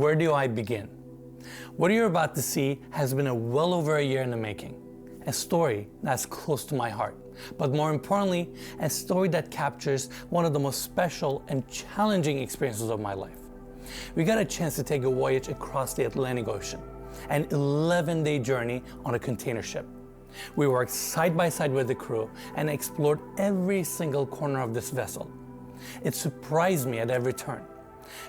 Where do I begin? What you're about to see has been well over a year in the making. A story that's close to my heart, but more importantly, a story that captures one of the most special and challenging experiences of my life. We got a chance to take a voyage across the Atlantic Ocean, an 11-day journey on a container ship. We worked side by side with the crew and explored every single corner of this vessel. It surprised me at every turn.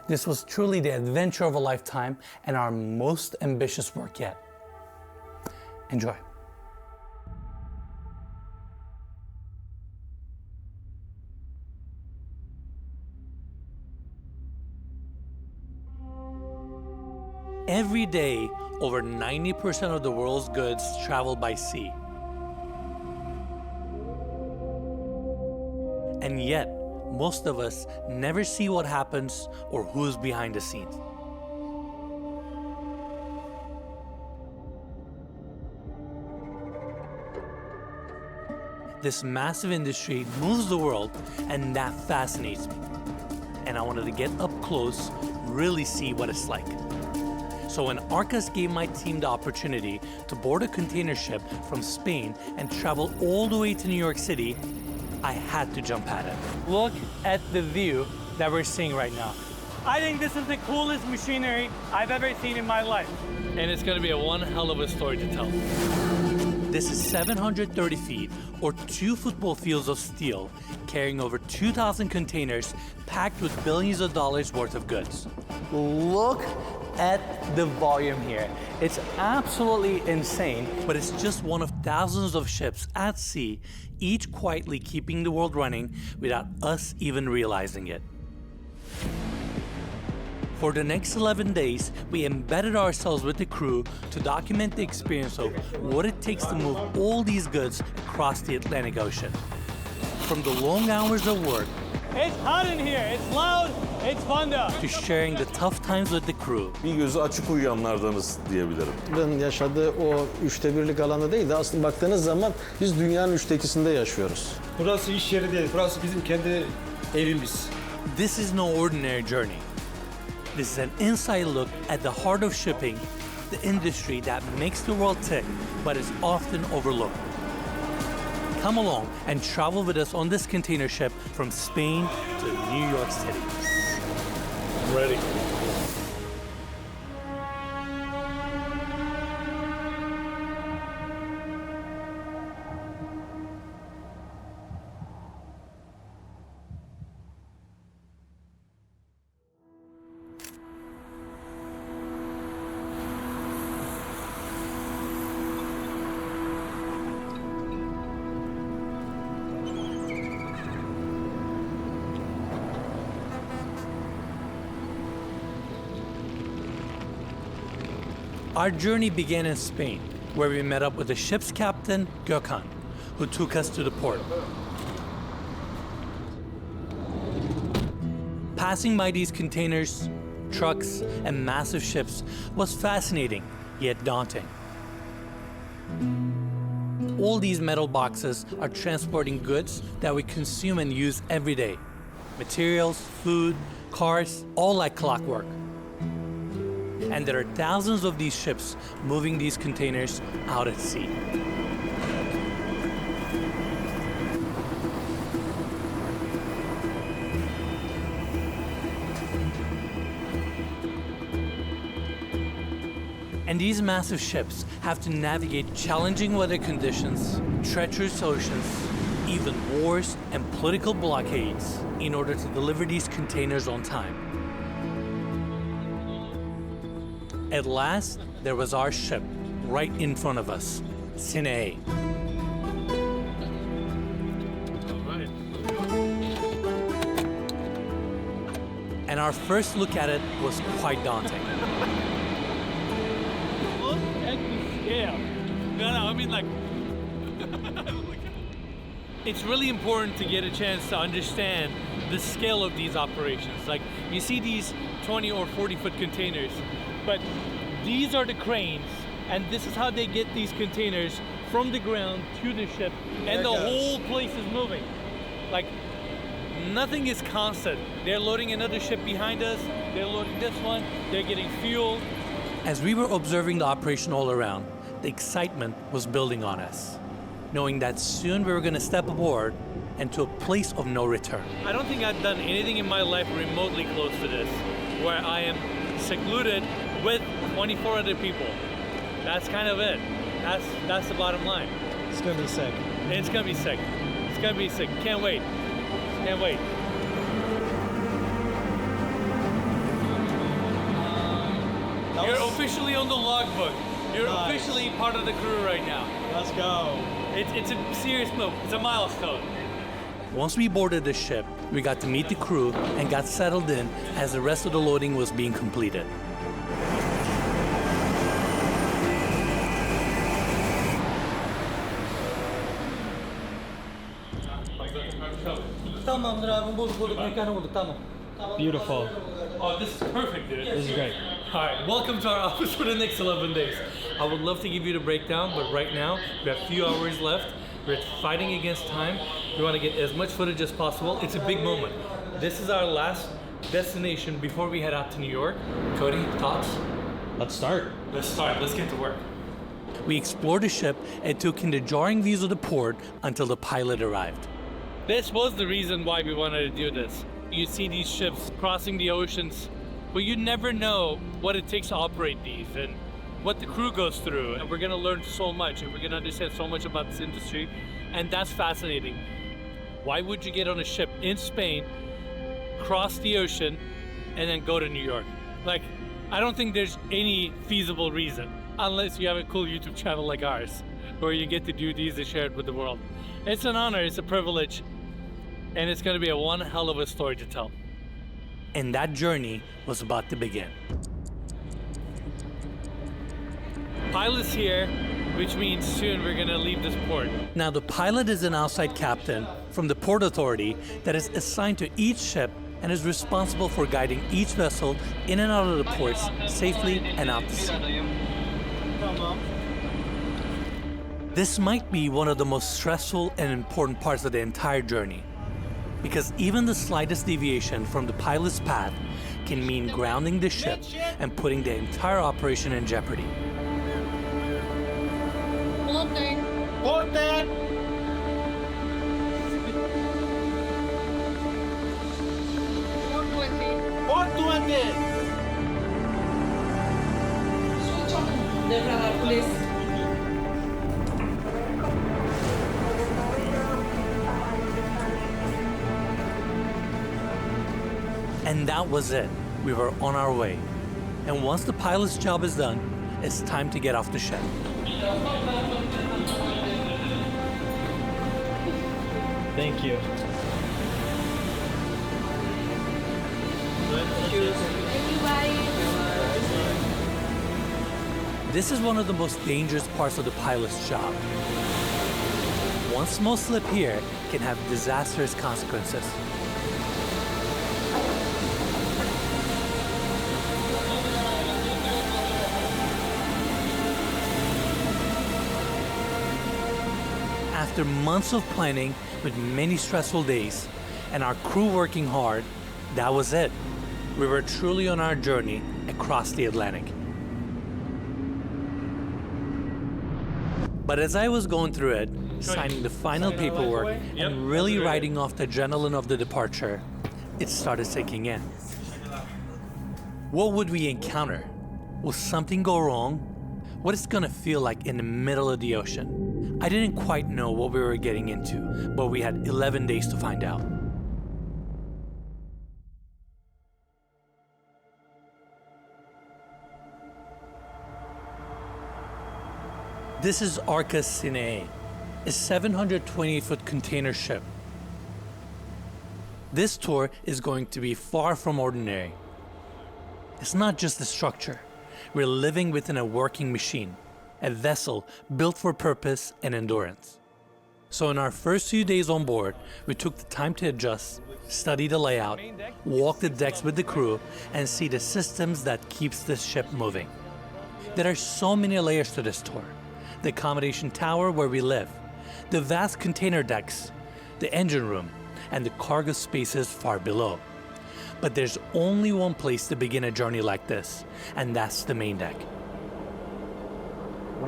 This was truly the adventure of a lifetime and our most ambitious work yet. Enjoy. Every day, over 90% of the world's goods travel by sea. And yet, most of us never see what happens or who's behind the scenes. This massive industry moves the world, and that fascinates me. And I wanted to get up close, really see what it's like. So when Arcas gave my team the opportunity to board a container ship from Spain and travel all the way to New York City, I had to jump at it. Look at the view that we're seeing right now. I think this is the coolest machinery I've ever seen in my life. And it's gonna be one hell of a story to tell. This is 730 feet, or 2 football fields of steel, carrying over 2,000 containers packed with billions of dollars worth of goods. Look at the volume here. It's absolutely insane, but it's just one of thousands of ships at sea, each quietly keeping the world running without us even realizing it. For the next 11 days, we embedded ourselves with the crew to document the experience of what it takes to move all these goods across the Atlantic Ocean. From the long hours of work, it's hot in here, it's loud, it's fun though, to sharing the tough times with the crew. Bir gözü açık uyuyanlardanız diyebilirim. Ben yaşadığı o 1/3'lik alanda değil de aslında baktığınız zaman biz dünyanın 2/3'ünde yaşıyoruz. Burası iş yeri değil, burası bizim kendi evimiz. This is no ordinary journey. This is an inside look at the heart of shipping, the industry that makes the world tick, but is often overlooked. Come along and travel with us on this container ship from Spain to New York City. I'm ready. Our journey began in Spain, where we met up with the ship's captain, Gökhan, who took us to the port. Passing by these containers, trucks, and massive ships was fascinating, yet daunting. All these metal boxes are transporting goods that we consume and use every day. Materials, food, cars, all like clockwork. And there are thousands of these ships moving these containers out at sea. And these massive ships have to navigate challenging weather conditions, treacherous oceans, even wars and political blockades in order to deliver these containers on time. At last, there was our ship right in front of us, Sine. And our first look at it was quite daunting. Look at the scale. No, I mean like, it's really important to get a chance to understand the scale of these operations. Like, you see these 20 or 40-foot containers, but these are the cranes, and this is how they get these containers from the ground to the ship, and the whole place is moving. Like, Nothing is constant. They're loading another ship behind us, they're loading this one, they're getting fuel. As we were observing the operation all around, the excitement was building on us, knowing that soon we were going to step aboard and to a place of no return. I don't think I've done anything in my life remotely close to this, where I am secluded with 24 other people. That's kind of it. That's the bottom line. It's gonna be sick. It's gonna be sick. It's gonna be sick. Can't wait. Can't wait. You're officially on the logbook. You're officially part of the crew right now. Let's go. It's a serious move. It's a milestone. Once we boarded the ship, we got to meet the crew and got settled in as the rest of the loading was being completed. Tamamdır abi, bulduk mekanı bulduk, tamam. Beautiful. Oh, this is perfect, dude. This is great. All right, welcome to our office for the next 11 days. I would love to give you the breakdown, but right now, we have a few hours left. We're fighting against time. We want to get as much footage as possible. It's a big moment. This is our last destination before we head out to New York. Cody, thoughts? Let's start. Let's start. Let's get to work. We explored the ship and took in the jarring views of the port until the pilot arrived. This was the reason why we wanted to do this. You see these ships crossing the oceans, but you never know what it takes to operate these and what the crew goes through. And we're gonna learn so much and we're gonna understand so much about this industry. And that's fascinating. Why would you get on a ship in Spain, cross the ocean, and then go to New York? Like, I don't think there's any feasible reason, unless you have a cool YouTube channel like ours, where you get to do these and share it with the world. It's an honor, it's a privilege, and it's gonna be a one hell of a story to tell. And that journey was about to begin. Pilot's here, which means soon we're gonna leave this port. Now the pilot is an outside captain from the port authority that is assigned to each ship and is responsible for guiding each vessel in and out of the ports safely and out to sea. This might be one of the most stressful and important parts of the entire journey, because even the slightest deviation from the pilot's path can mean grounding the ship and putting the entire operation in jeopardy. Hold that! 420! Devralar, please. And that was it. We were on our way. And once the pilot's job is done, it's time to get off the ship. Thank you. This is one of the most dangerous parts of the pilot's job. One small slip here can have disastrous consequences. After months of planning with many stressful days and our crew working hard, that was it. We were truly on our journey across the Atlantic. But as I was going through it, signing the final paperwork and really riding off the adrenaline of the departure, it started sinking in. What would we encounter? Will something go wrong? What is it gonna feel like in the middle of the ocean? I didn't quite know what we were getting into, but we had 11 days to find out. This is Arca Sine, a 728-foot container ship. This tour is going to be far from ordinary. It's not just a structure. We're living within a working machine, a vessel built for purpose and endurance. So in our first few days on board, we took the time to adjust, study the layout, walk the decks with the crew, and see the systems that keeps this ship moving. There are so many layers to this tour. The accommodation tower where we live, the vast container decks, the engine room, and the cargo spaces far below. But there's only one place to begin a journey like this, and that's the main deck.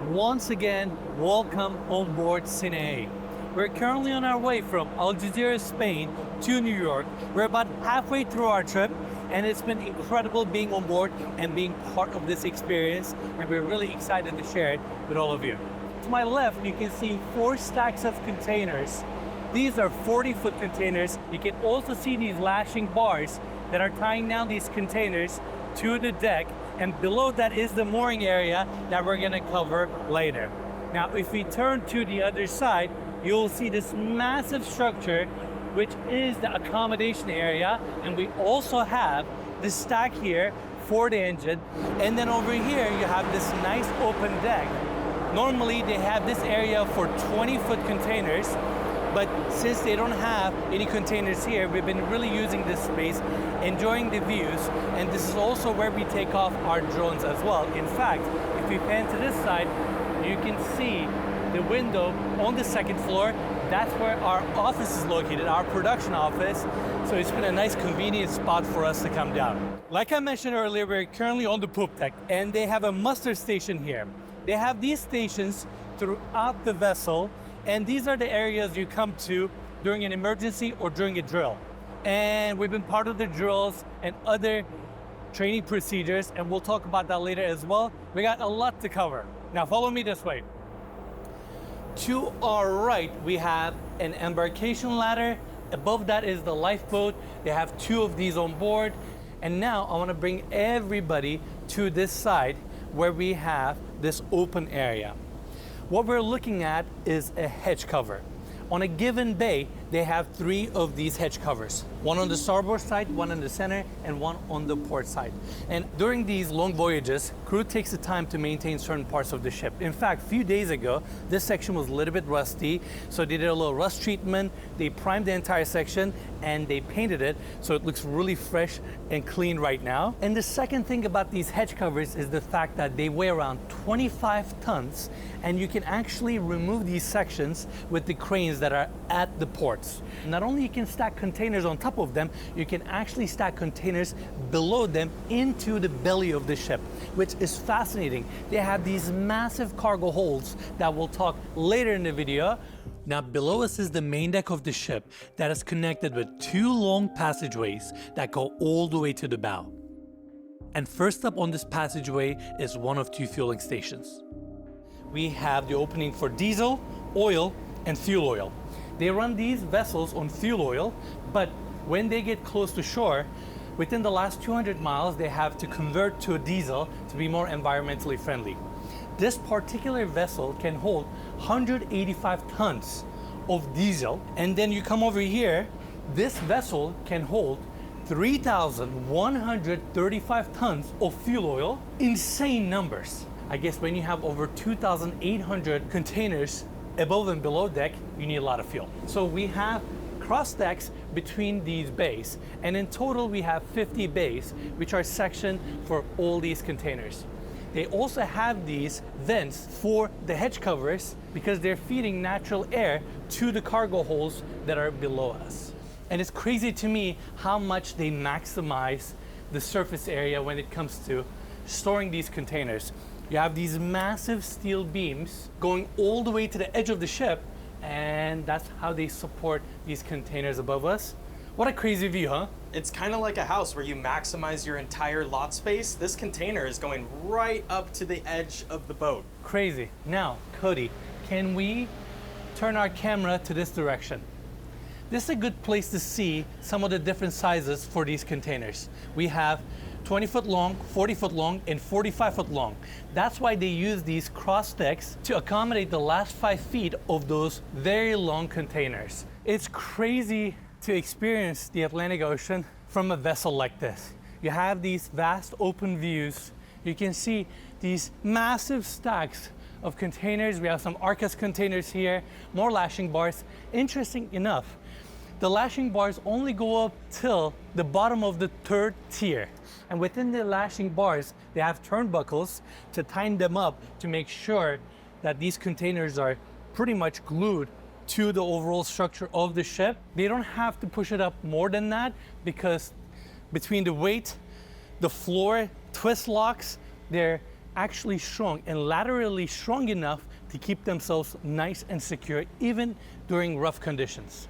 Once again, welcome on board Cine. We're currently on our way from Algeria, Spain to New York. We're about halfway through our trip, and it's been incredible being on board and being part of this experience, and we're really excited to share it with all of you. To my left, you can see 4 stacks of containers. These are 40-foot containers. You can also see these lashing bars that are tying down these containers to the deck, and below that is the mooring area that we're gonna cover later. Now, if we turn to the other side, you'll see this massive structure, which is the accommodation area, and we also have the stack here for the engine, and then over here you have this nice open deck. Normally they have this area for 20-foot containers, but since they don't have any containers here, we've been really using this space, enjoying the views, and this is also where we take off our drones as well. In fact, if we pan to this side, you can see the window on the second floor. That's where our office is located, our production office. So it's been a nice convenient spot for us to come down. Like I mentioned earlier, we're currently on the poop deck, and they have a muster station here. They have these stations throughout the vessel, and these are the areas you come to during an emergency or during a drill. And we've been part of the drills and other training procedures, and we'll talk about that later as well. We got a lot to cover. Now follow me this way. To our right, we have an embarkation ladder. Above that is the lifeboat. They have 2 of these on board. And now I want to bring everybody to this side where we have this open area. What we're looking at is a hedge cover. On a given bay, they have 3 of these hedge covers. One on the starboard side, one in the center, and one on the port side. And during these long voyages, crew takes the time to maintain certain parts of the ship. In fact, a few days ago, this section was a little bit rusty, so they did a little rust treatment, they primed the entire section, and they painted it, so it looks really fresh and clean right now. And the second thing about these hedge covers is the fact that they weigh around 25 tons, and you can actually remove these sections with the cranes that are at the ports. Not only you can stack containers on top of them, you can actually stack containers below them into the belly of the ship, which is fascinating. They have these massive cargo holds that we'll talk later in the video. Now below us is the main deck of the ship that is connected with 2 long passageways that go all the way to the bow. And first up on this passageway is one of 2 fueling stations. We have the opening for diesel, oil, and fuel oil. They run these vessels on fuel oil, but when they get close to shore, within the last 200 miles, they have to convert to a diesel to be more environmentally friendly. This particular vessel can hold 185 tons of diesel, and then you come over here, this vessel can hold 3,135 tons of fuel oil. Insane numbers. I guess when you have over 2,800 containers above and below deck, you need a lot of fuel. So we have cross decks between these bays, and in total we have 50 bays, which are sectioned for all these containers. They also have these vents for the hedge covers because they're feeding natural air to the cargo holes that are below us. And it's crazy to me how much they maximize the surface area when it comes to storing these containers. You have these massive steel beams going all the way to the edge of the ship, and that's how they support these containers above us. What a crazy view, huh? It's kind of like a house where you maximize your entire lot space. This container is going right up to the edge of the boat. Crazy. Now, Cody, can we turn our camera to this direction? This is a good place to see some of the different sizes for these containers. We have 20-foot long, 40-foot long, and 45-foot long. That's why they use these cross decks to accommodate the last 5 feet of those very long containers. It's crazy to experience the Atlantic Ocean from a vessel like this. You have these vast open views. You can see these massive stacks of containers. We have some Arcus containers here, more lashing bars. Interesting enough, the lashing bars only go up till the bottom of the 3rd tier. And within the lashing bars, they have turnbuckles to tighten them up to make sure that these containers are pretty much glued to the overall structure of the ship. They don't have to push it up more than that because between the weight, the floor, twist locks, they're actually strong and laterally strong enough to keep themselves nice and secure even during rough conditions.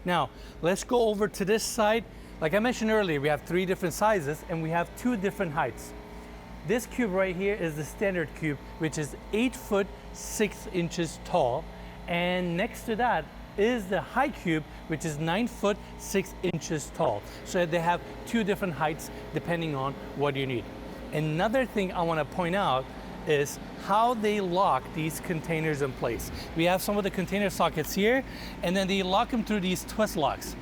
Now, let's go over to this side. Like I mentioned earlier, we have 3 different sizes and we have 2 different heights. This cube right here is the standard cube, which is 8 foot 6 inches tall. And next to that is the high cube, which is 9 foot 6 inches tall. So they have 2 different heights depending on what you need. Another thing I want to point out is how they lock these containers in place. We have some of the container sockets here, and then they lock them through these twist locks.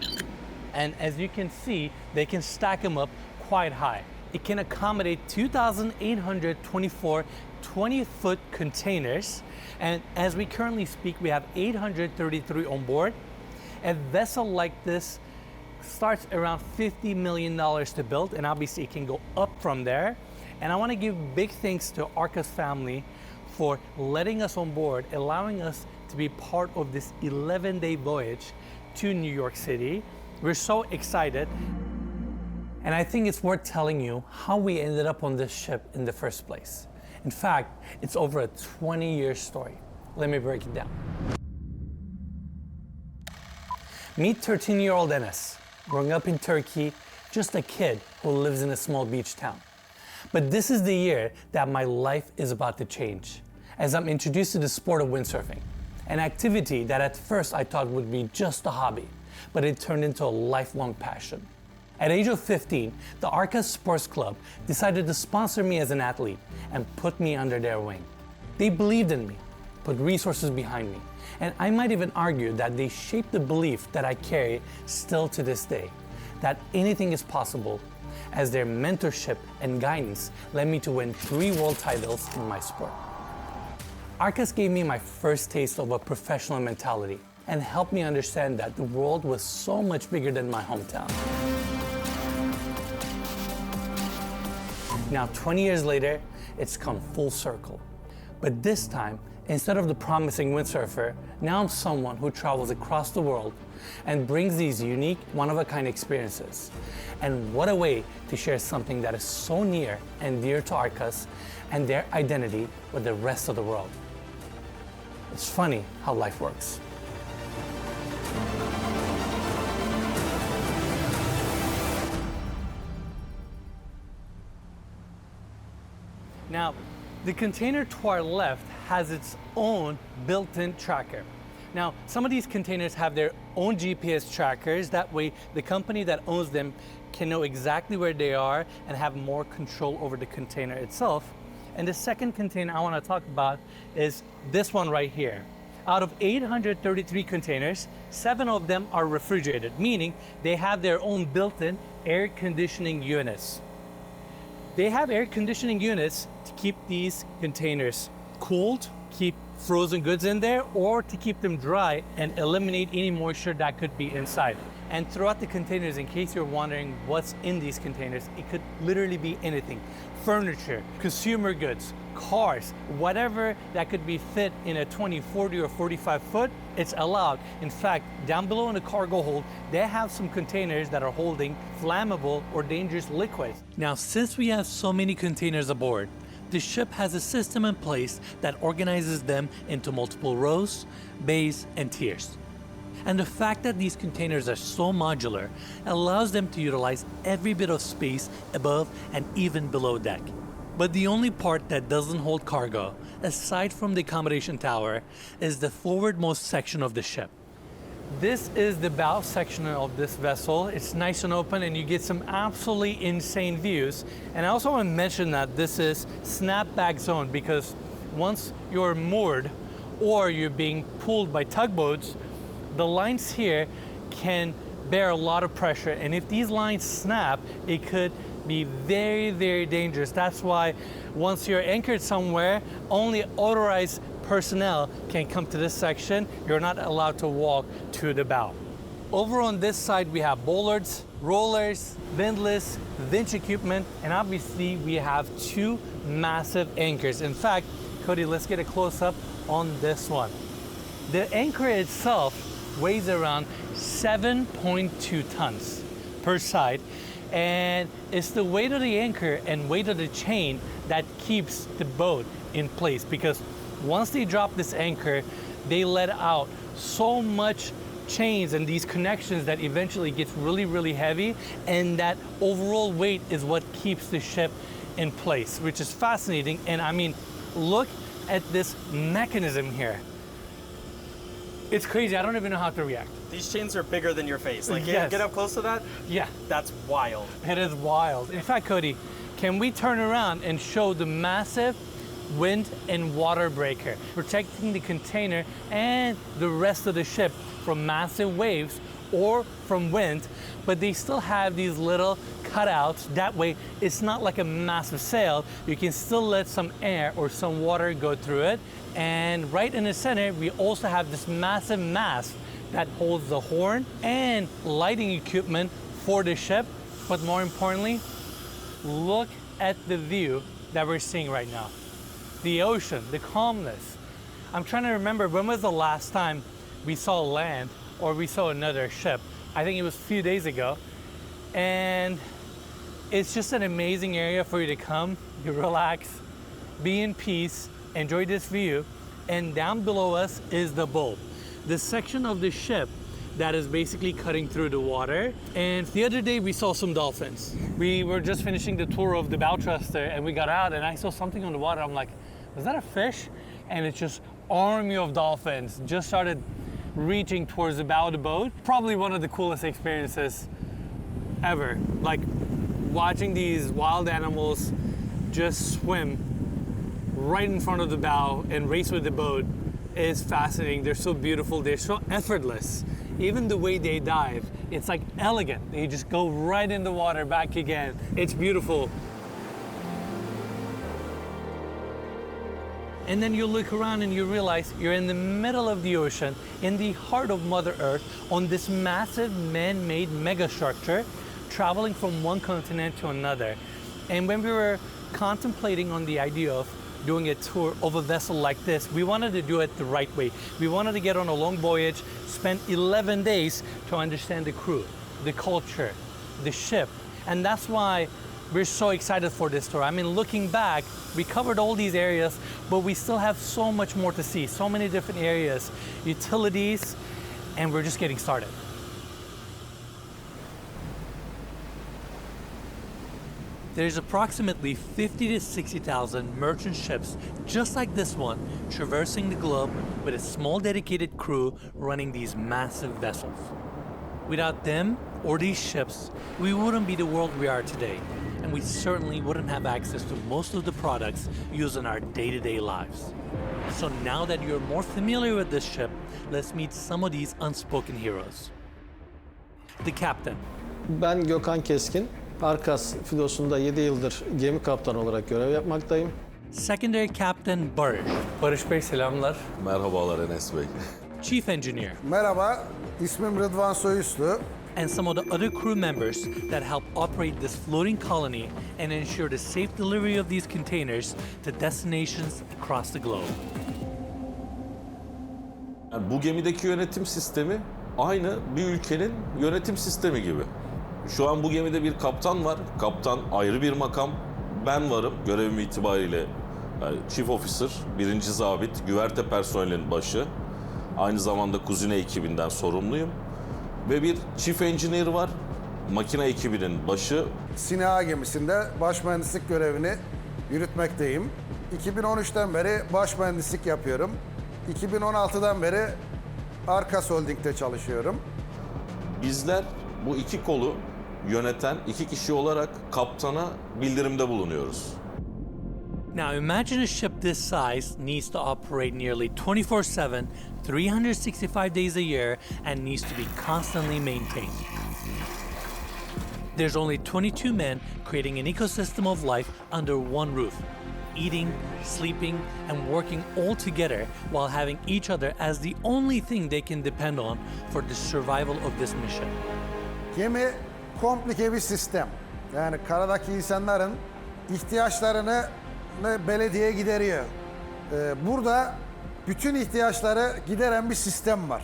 And as you can see, they can stack them up quite high. It can accommodate 2,824 20-foot containers. And as we currently speak, we have 833 on board. A vessel like this starts around $50 million to build, and obviously it can go up from there. And I want to give big thanks to Arca's family for letting us on board, allowing us to be part of this 11-day voyage to New York City. We're so excited. And I think it's worth telling you how we ended up on this ship in the first place. In fact, it's over a 20-year story. Let me break it down. Meet 13-year-old Enes, growing up in Turkey, just a kid who lives in a small beach town. But this is the year that my life is about to change, as I'm introduced to the sport of windsurfing, an activity that at first I thought would be just a hobby, but it turned into a lifelong passion. At age of 15, the Arca Sports Club decided to sponsor me as an athlete and put me under their wing. They believed in me, put resources behind me, and I might even argue that they shaped the belief that I carry still to this day, that anything is possible, as their mentorship and guidance led me to win 3 world titles in my sport. Arcas gave me my first taste of a professional mentality and helped me understand that the world was so much bigger than my hometown. Now, 20 years later, it's come full circle. But this time, instead of the promising windsurfer, now I'm someone who travels across the world and brings these unique, one-of-a-kind experiences. And what a way to share something that is so near and dear to Arcas and their identity with the rest of the world. It's funny how life works. Now, the container to our left has its own built-in tracker. Now, some of these containers have their own GPS trackers. That way, the company that owns them can know exactly where they are and have more control over the container itself. And the second container I want to talk about is this one right here. Out of 833 containers, 7 of them are refrigerated, meaning they have their own built-in air conditioning units. They have air conditioning units to keep these containers cooled, keep frozen goods in there, or to keep them dry and eliminate any moisture that could be inside. And throughout the containers, in case you're wondering what's in these containers, it could literally be anything. Furniture, consumer goods, cars, whatever that could be fit in a 20, 40, or 45 foot, it's allowed. In fact, down below in the cargo hold, they have some containers that are holding flammable or dangerous liquids. Now, since we have so many containers aboard, the ship has a system in place that organizes them into multiple rows, bays, and tiers. And the fact that these containers are so modular allows them to utilize every bit of space above and even below deck. But the only part that doesn't hold cargo, aside from the accommodation tower, is the forwardmost section of the ship. This is the bow section of this vessel. It's nice and open and you get some absolutely insane views. And I also want to mention that this is snapback zone because once you're moored or you're being pulled by tugboats, the lines here can bear a lot of pressure. And if these lines snap, it could be very, very dangerous. That's why once you're anchored somewhere, only authorized personnel can come to this section. You're not allowed to walk to the bow. Over on this side, we have bollards, rollers, windlass, winch equipment, and obviously we have 2 massive anchors. In fact, Cody, let's get a close-up on this one. The anchor itself weighs around 7.2 tons per side, and it's the weight of the anchor and weight of the chain that keeps the boat in place, because once they drop this anchor, they let out so much chains and these connections that eventually gets really, really heavy, and that overall weight is what keeps the ship in place, which is fascinating. And I mean, look at this mechanism here. It's crazy. I don't even know how to react. These chains are bigger than your face. Like, Yes. get up close to that. Yeah, That's wild. it is wild. In fact, Cody, can we turn around and show the massive wind and water breaker, protecting the container and the rest of the ship from massive waves or from wind, but they still have these little cutouts. That way, it's not like a massive sail. You can still let some air or some water go through it. And right in the center, we also have this massive mast that holds the horn and lighting equipment for the ship. But more importantly, look at the view that we're seeing right now. The ocean, the calmness. I'm trying to remember, when was the last time we saw land or we saw another ship? I think it was a few days ago. And it's just an amazing area for you to come, you relax, be in peace, enjoy this view. And down below us is the boat, the section of the ship that is basically cutting through the water. And the other day we saw some dolphins. We were just finishing the tour of the bow thruster and we got out and I saw something on the water. I'm like, was that a fish? And it's just army of dolphins just started reaching towards the bow of the boat. Probably one of the coolest experiences ever. Like watching these wild animals just swim right in front of the bow and race with the boat is fascinating. They're so beautiful, they're so effortless. Even the way they dive, it's like elegant. They just go right in the water, back again. It's beautiful. And then you look around and you realize you're in the middle of the ocean, in the heart of Mother Earth, on this massive man-made megastructure, traveling from one continent to another. And when we were contemplating on the idea of doing a tour of a vessel like this, we wanted to do it the right way. We wanted to get on a long voyage, spend 11 days to understand the crew, the culture, the ship. And that's why we're so excited for this tour. I mean, looking back, we covered all these areas, but we still have so much more to see, so many different areas, utilities, and we're just getting started. There's approximately 50 to 60,000 merchant ships just like this one, traversing the globe with a small dedicated crew running these massive vessels. Without them or these ships, we wouldn't be the world we are today, and we certainly wouldn't have access to most of the products used in our day-to-day lives. So now that you're more familiar with this ship, let's meet some of these unspoken heroes. The captain. Ben Gökhan Keskin. Arkas filosunda 7 yıldır gemi kaptanı olarak görev yapmaktayım. Secondary Captain Barış. Barış Bey, selamlar. Merhabalar Enes Bey. Chief Engineer. Merhaba, ismim Rıdvan Soyüslü. And some of the other crew members that help operate this floating colony and ensure the safe delivery of these containers to destinations across the globe. Yani bu gemideki yönetim sistemi aynı bir ülkenin yönetim sistemi gibi. Şu an bu gemide bir kaptan var. Kaptan ayrı bir makam. Ben varım görevim itibariyle. Yani Chief Officer, birinci zabit, güverte personelinin başı. Aynı zamanda kuzine ekibinden sorumluyum. Ve bir Chief Engineer var, makine ekibinin başı. Sina gemisinde baş mühendislik görevini yürütmekteyim. 2013'ten beri baş mühendislik yapıyorum. 2016'dan beri Arkas Holding'de çalışıyorum. Bizler bu iki kolu yöneten iki kişi olarak kaptana bildirimde bulunuyoruz. Now imagine a ship this size needs to operate nearly 24/7, 365 days a year, and needs to be constantly maintained. There's only 22 men creating an ecosystem of life under one roof, eating, sleeping, and working all together while having each other as the only thing they can depend on for the survival of this mission. Gemi komplike bir sistem. Yani karadaki insanların ihtiyaçlarını belediye gideriyor. Burada bütün ihtiyaçları gideren bir sistem var.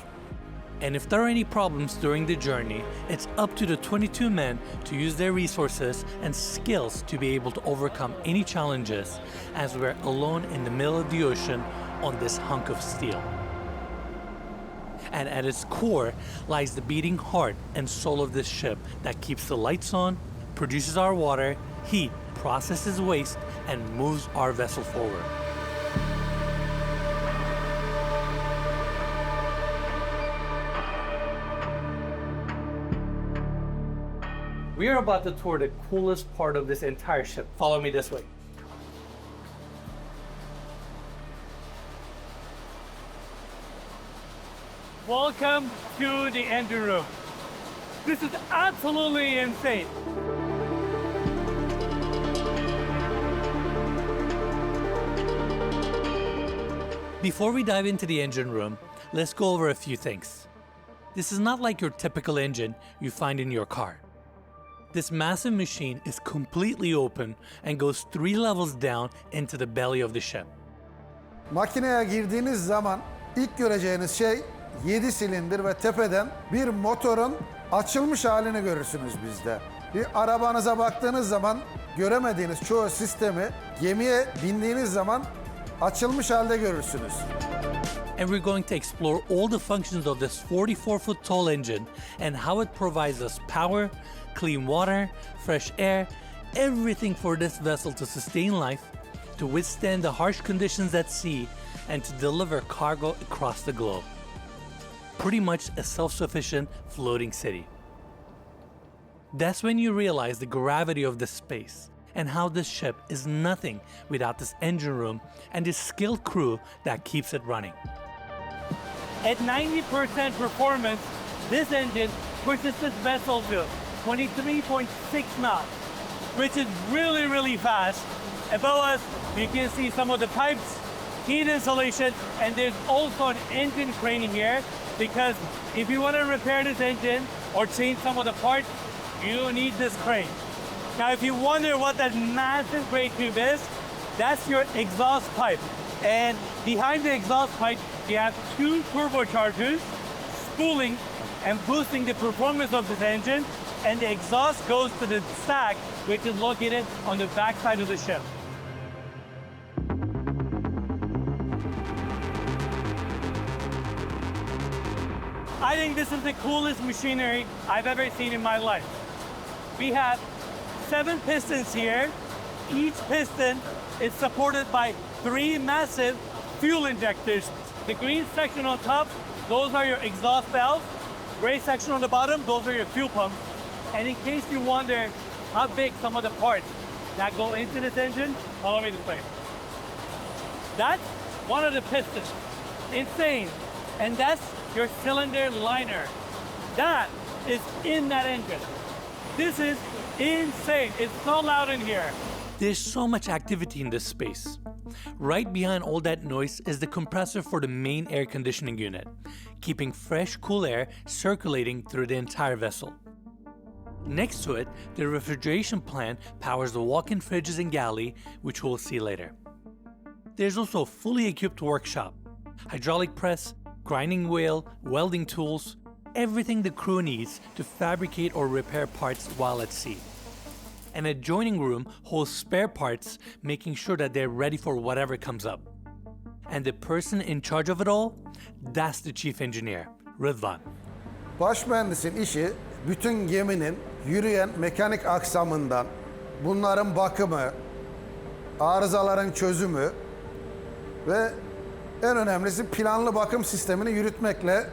And if there are any problems during the journey, it's up to the 22 men to use their resources and skills to be able to overcome any challenges as we're alone in the middle of the ocean on this hunk of steel. And at its core lies the beating heart and soul of this ship that keeps the lights on, produces our water, heat, processes waste, and moves our vessel forward. We are about to tour the coolest part of this entire ship. Follow me this way. Welcome to the engine room. This is absolutely insane. Before we dive into the engine room, let's go over a few things. This is not like your typical engine you find in your car. This massive machine is completely open and goes 3 levels down into the belly of the ship. Makineye girdiğiniz zaman ilk göreceğiniz şey 7 silindir ve tepeden bir motorun açılmış halini görürsünüz bizde. Bir arabanıza baktığınız zaman göremediğiniz çoğu sistemi gemiye bindiğiniz zaman açılmış halde görürsünüz. And we're going to explore all the functions of this 44-foot tall engine and how it provides us power, clean water, fresh air, everything for this vessel to sustain life, to withstand the harsh conditions at sea, and to deliver cargo across the globe. Pretty much a self-sufficient floating city. That's when you realize the gravity of this space and how this ship is nothing without this engine room and this skilled crew that keeps it running. At 90% performance, this engine pushes this vessel to 23.6 knots, which is really, really fast. Above us, you can see some of the pipes, heat insulation, and there's also an engine crane here because if you want to repair this engine or change some of the parts, you need this crane. Now, if you wonder what that massive brake tube is, that's your exhaust pipe. And behind the exhaust pipe, you have 2 turbochargers spooling and boosting the performance of this engine, and the exhaust goes to the stack, which is located on the back side of the ship. I think this is the coolest machinery I've ever seen in my life. We have 7 pistons here. Each piston is supported by 3 massive fuel injectors. The green section on top, those are your exhaust valves. Gray section on the bottom, those are your fuel pumps. And in case you wonder how big some of the parts that go into this engine, follow me this way. That's one of the pistons. Insane. And that's your cylinder liner. That is in that engine. This is insane. It's so loud in here. There's so much activity in this space. Right behind all that noise is the compressor for the main air conditioning unit, keeping fresh, cool air circulating through the entire vessel. Next to it, the refrigeration plant powers the walk-in fridges and galley, which we'll see later. There's also a fully equipped workshop, hydraulic press, grinding wheel, welding tools, everything the crew needs to fabricate or repair parts while at sea. An adjoining room holds spare parts, making sure that they're ready for whatever comes up. And the person in charge of it all, that's the chief engineer, Rıdvan. Baş mühendisin işi bütün geminin yürüyen mekanik aksamından, bunların bakımı, arızaların çözümü ve en önemlisi planlı bakım sistemini yürütmekle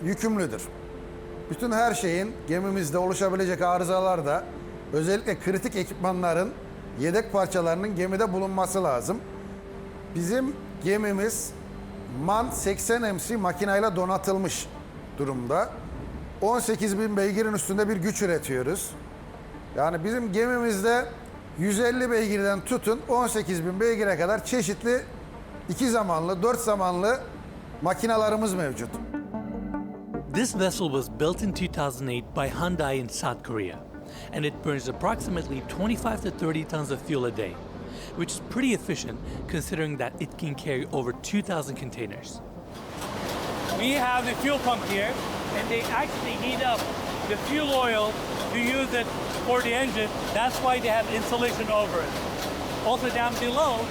yükümlüdür. Bütün her şeyin gemimizde oluşabilecek arızalarda özellikle kritik ekipmanların yedek parçalarının gemide bulunması lazım. Bizim gemimiz MAN 80 MC makineyle donatılmış durumda. 18.000 beygirin üstünde bir güç üretiyoruz. Yani bizim gemimizde 150 beygirden tutun 18.000 beygire kadar çeşitli 2 zamanlı, 4 zamanlı makinalarımız mevcut. This vessel was built in 2008 by Hyundai in South Korea, and it burns approximately 25 to 30 tons of fuel a day, which is pretty efficient considering that it can carry over 2,000 containers. We have the fuel pump here, and they actually heat up the fuel oil to use it for the engine. That's why they have insulation over it. Also down below,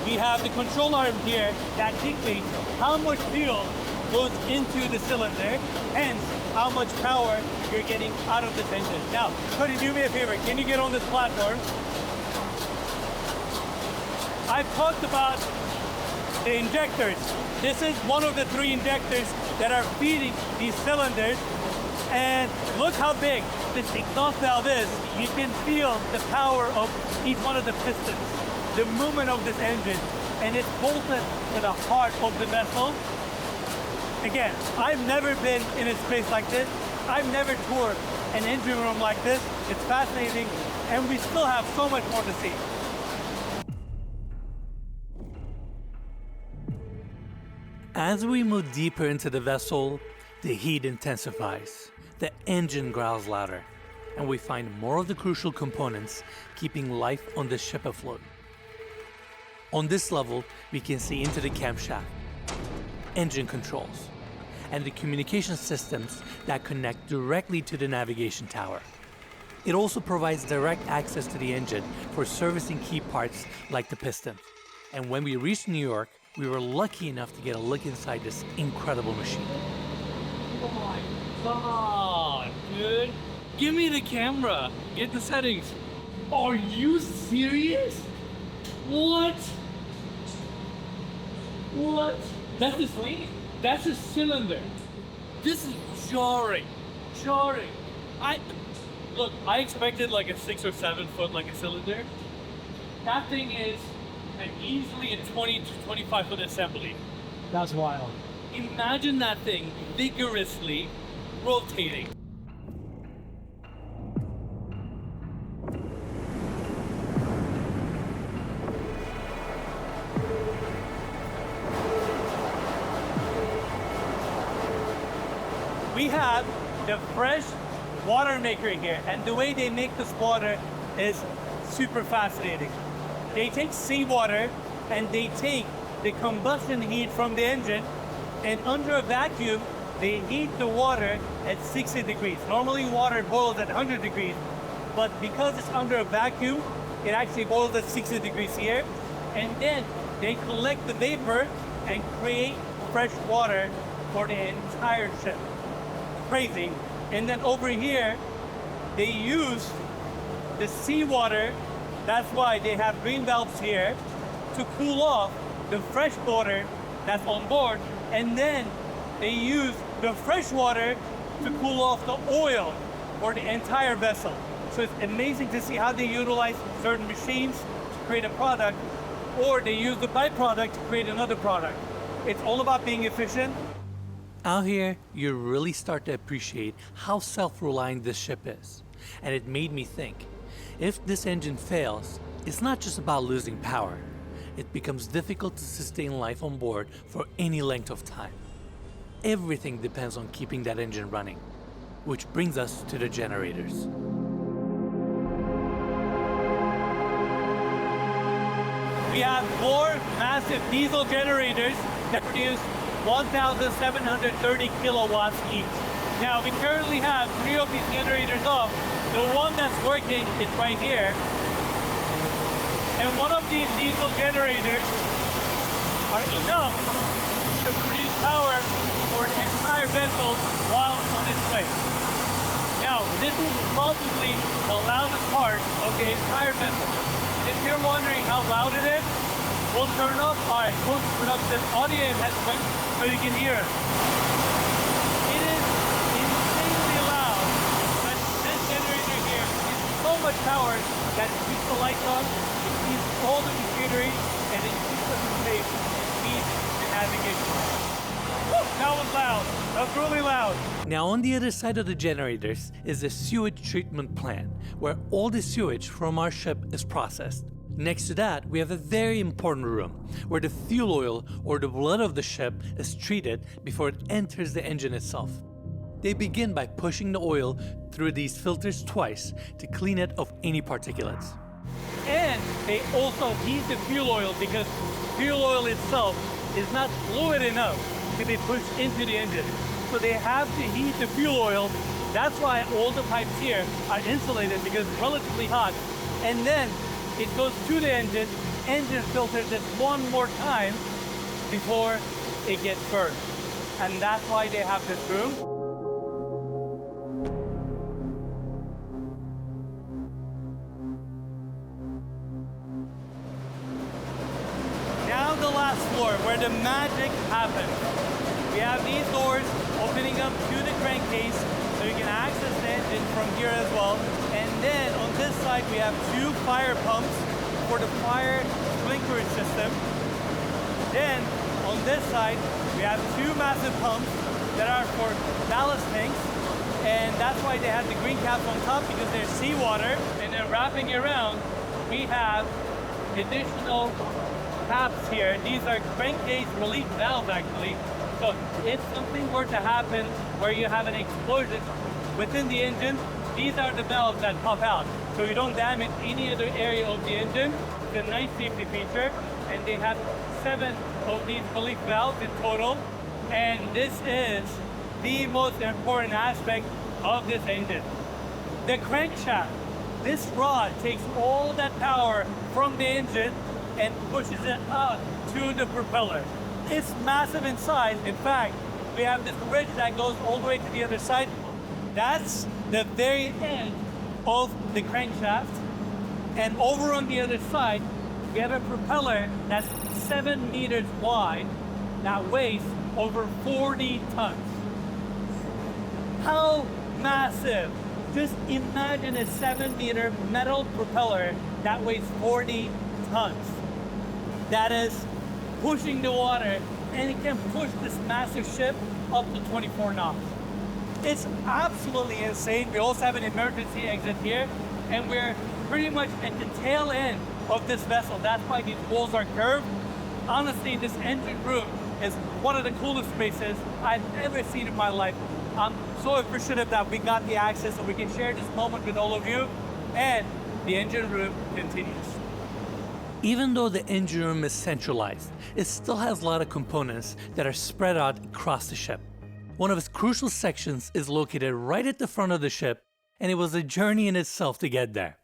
we have the control arm here that dictates how much fuel goes into the cylinder, hence how much power you're getting out of this engine. Now, Cody, do me a favor. Can you get on this platform? I've talked about the injectors. This is one of the 3 injectors that are feeding these cylinders. And look how big this exhaust valve is. You can feel the power of each one of the pistons, the movement of this engine, and it's bolted to the heart of the vessel. Again, I've never been in a space like this. I've never toured an engine room like this. It's fascinating, and we still have so much more to see. As we move deeper into the vessel, the heat intensifies, the engine growls louder, and we find more of the crucial components keeping life on the ship afloat. On this level, we can see into the camshaft, engine controls, and the communication systems that connect directly to the navigation tower. It also provides direct access to the engine for servicing key parts like the piston. And when we reached New York, we were lucky enough to get a look inside this incredible machine. Oh my god, dude. Give me the camera. Get the settings. Are you serious? What? What? That's the sleeve. That's a cylinder. This is jarring. Jarring. Look, I expected like a 6 or 7 foot like a cylinder. That thing is an easily a 20 to 25 foot assembly. That's wild. Imagine that thing vigorously rotating. We have the fresh water maker here, and the way they make this water is super fascinating. They take seawater and they take the combustion heat from the engine, and under a vacuum, they heat the water at 60 degrees. Normally water boils at 100 degrees, but because it's under a vacuum, it actually boils at 60 degrees here, and then they collect the vapor and create fresh water for the entire ship. Crazy. And then over here, they use the seawater. That's why they have green valves here to cool off the fresh water that's on board. And then they use the fresh water to cool off the oil for the entire vessel. So it's amazing to see how they utilize certain machines to create a product, or they use the byproduct to create another product. It's all about being efficient. Out here, you really start to appreciate how self-reliant this ship is. And it made me think, if this engine fails, it's not just about losing power. It becomes difficult to sustain life on board for any length of time. Everything depends on keeping that engine running, which brings us to the generators. We have 4 massive diesel generators that produce 1,730 kilowatts each. Now, we currently have 3 of these generators off. The one that's working is right here. And one of these diesel generators are enough to produce power for the entire vessel while on its way. Now, this is probably the loudest part of the entire vessel. If you're wondering how loud it is, we'll turn off our post-production audio enhancement so you can hear it. It is insanely loud, but this generator here is so much power that it keeps the lights on, it keeps all the machinery, and it keeps us safe and speed and navigation. Woo, that was loud. That was really loud. Now on the other side of the generators is the sewage treatment plant, where all the sewage from our ship is processed. Next to that, we have a very important room where the fuel oil or the blood of the ship is treated before it enters the engine itself. They begin by pushing the oil through these filters twice to clean it of any particulates. And they also heat the fuel oil because fuel oil itself is not fluid enough to be pushed into the engine. So they have to heat the fuel oil. That's why all the pipes here are insulated because it's relatively hot. And then it goes to the engine filters it one more time before it gets burned. And that's why they have this room. Now the last floor where the magic happens. We have these doors opening up to the crankcase so you can access the engine from here as well. And then on this side we have two fire pumps for the fire sprinkler system. Then on this side we have two massive pumps that are for ballast tanks. And that's why they have the green caps on top because there's seawater. And then wrapping around we have additional caps here. These are crankcase relief valves actually. So if something were to happen where you have an explosion within the engine, these are the valves that pop out. So you don't damage any other area of the engine. It's a nice safety feature. And they have 7 of these relief valves in total. And this is the most important aspect of this engine. The crankshaft. This rod takes all that power from the engine and pushes it out to the propeller. It's massive in size. In fact, we have this bridge that goes all the way to the other side. That's the very end of the crankshaft. And over on the other side, we have a propeller that's 7 meters wide that weighs over 40 tons. How massive? Just imagine a 7-meter metal propeller that weighs 40 tons. That is pushing the water, and it can push this massive ship up to 24 knots. It's absolutely insane. We also have an emergency exit here, and we're pretty much at the tail end of this vessel. That's why these walls are curved. Honestly, this engine room is one of the coolest spaces I've ever seen in my life. I'm so appreciative that we got the access so we can share this moment with all of you, and the engine room continues. Even though the engine room is centralized, it still has a lot of components that are spread out across the ship. One of its crucial sections is located right at the front of the ship, and it was a journey in itself to get there.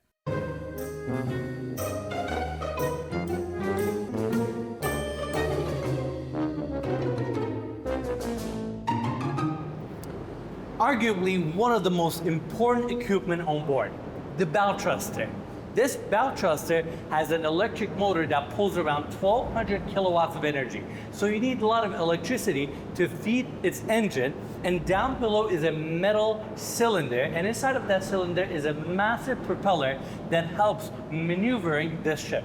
Arguably one of the most important equipment on board, the bow thruster. This bow thruster has an electric motor that pulls around 1,200 kilowatts of energy. So you need a lot of electricity to feed its engine, and down below is a metal cylinder, and inside of that cylinder is a massive propeller that helps maneuvering this ship.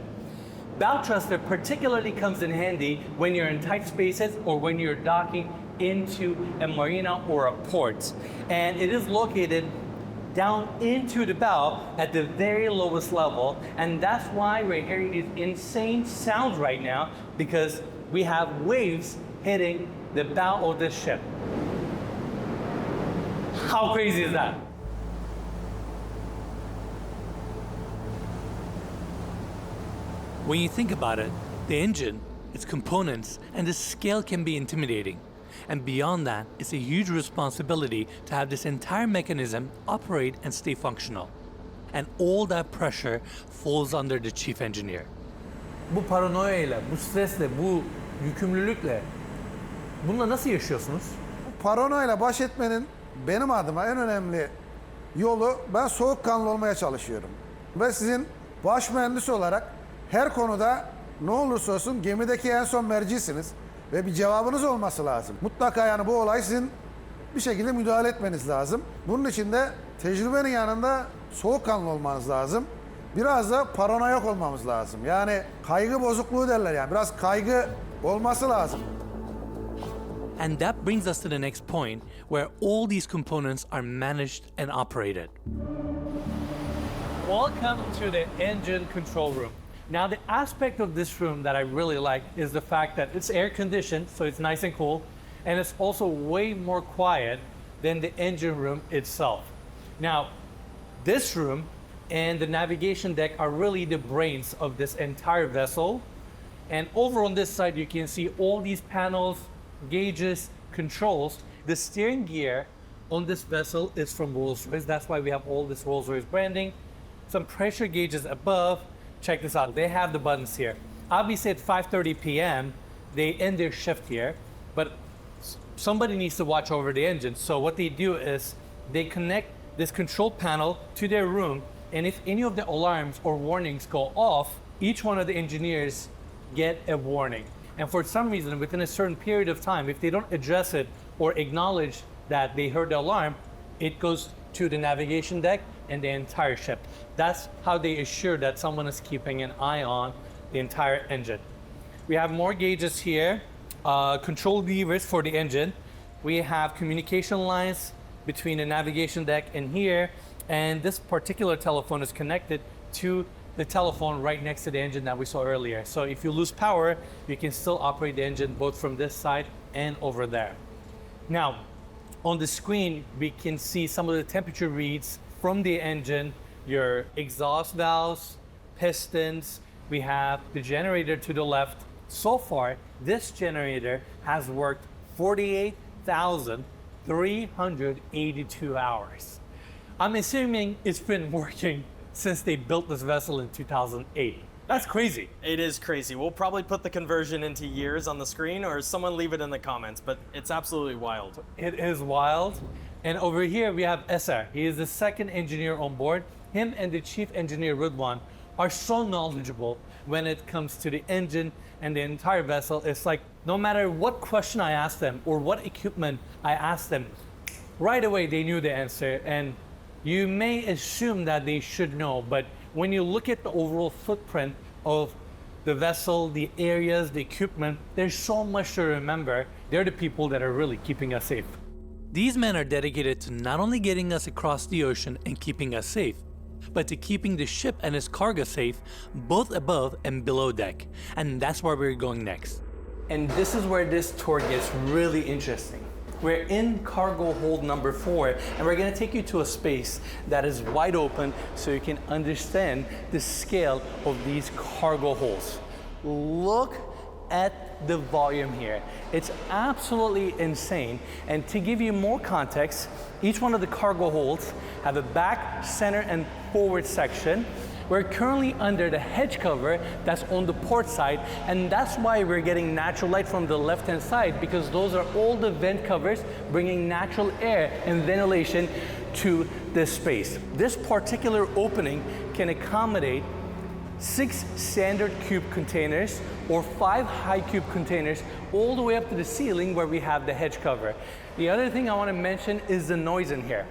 Bow thruster particularly comes in handy when you're in tight spaces or when you're docking into a marina or a port. And it is located down into the bow at the very lowest level, and that's why we're hearing these insane sounds right now, because we have waves hitting the bow of this ship. How crazy is that? When you think about it, the engine, its components, and the scale can be intimidating. And beyond that, it's a huge responsibility to have this entire mechanism operate and stay functional. And all that pressure falls under the chief engineer. Bu paranoyayla, bu stresle, bu yükümlülükle bununla nasıl yaşıyorsunuz? Bu paranoyla baş etmenin benim adıma en önemli yolu, ben soğukkanlı olmaya çalışıyorum. Ve sizin baş mühendis olarak her konuda ne olursa olsun gemideki en son mercisiniz. Ve bir cevabınız olması lazım. Mutlaka yani bu olay sizin bir şekilde müdahale etmeniz lazım. Bunun için de tecrübenin yanında soğukkanlı olmanız lazım. Biraz da paranoyak olmamız lazım. Yani kaygı bozukluğu derler yani. Biraz kaygı olması lazım. And that brings us to the next point, where all these components are managed and operated. Welcome to the engine control room. Now, the aspect of this room that I really like is the fact that it's air conditioned, so it's nice and cool, and it's also way more quiet than the engine room itself. Now, this room and the navigation deck are really the brains of this entire vessel. And over on this side, you can see all these panels, gauges, controls. The steering gear on this vessel is from Rolls-Royce. That's why we have all this Rolls-Royce branding. Some pressure gauges above. Check this out. They have the buttons here. Obviously at 5:30 p.m., they end their shift here, but somebody needs to watch over the engine. So what they do is they connect this control panel to their room, and if any of the alarms or warnings go off, each one of the engineers get a warning. And for some reason, within a certain period of time, if they don't address it or acknowledge that they heard the alarm, it goes to the navigation deck and the entire ship. That's how they assure that someone is keeping an eye on the entire engine. We have more gauges here, control levers for the engine. We have communication lines between the navigation deck and here, and this particular telephone is connected to the telephone right next to the engine that we saw earlier. So if you lose power, you can still operate the engine both from this side and over there. Now, on the screen, we can see some of the temperature reads from the engine, your exhaust valves, pistons. We have the generator to the left. So far, this generator has worked 48,382 hours. I'm assuming it's been working since they built this vessel in 2008. That's crazy. It is crazy. We'll probably put the conversion into years on the screen, or someone leave it in the comments, but it's absolutely wild. It is wild. And over here we have Eser. He is the second engineer on board. Him and the chief engineer Rudwan are so knowledgeable when it comes to the engine and the entire vessel. It's like no matter what question I ask them or what equipment I ask them, right away they knew the answer. And you may assume that they should know, but when you look at the overall footprint of the vessel, the areas, the equipment, there's so much to remember. They're the people that are really keeping us safe. These men are dedicated to not only getting us across the ocean and keeping us safe, but to keeping the ship and its cargo safe, both above and below deck. And that's where we're going next. And this is where this tour gets really interesting. We're in cargo hold number 4, and we're gonna take you to a space that is wide open so you can understand the scale of these cargo holds. Look at the volume here. It's absolutely insane. And to give you more context, each one of the cargo holds have a back, center, and forward section. We're currently under the hedge cover that's on the port side, and that's why we're getting natural light from the left-hand side, because those are all the vent covers bringing natural air and ventilation to this space. This particular opening can accommodate 6 standard cube containers or 5 high cube containers all the way up to the ceiling where we have the hedge cover. The other thing I want to mention is the noise in here.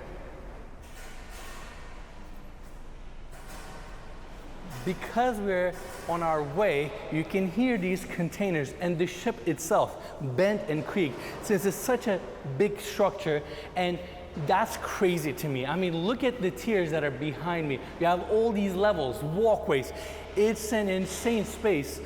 Because we're on our way, you can hear these containers and the ship itself bend and creak since it's such a big structure, and that's crazy to me. I mean, look at the tiers that are behind me. You have all these levels, walkways. It's an insane space.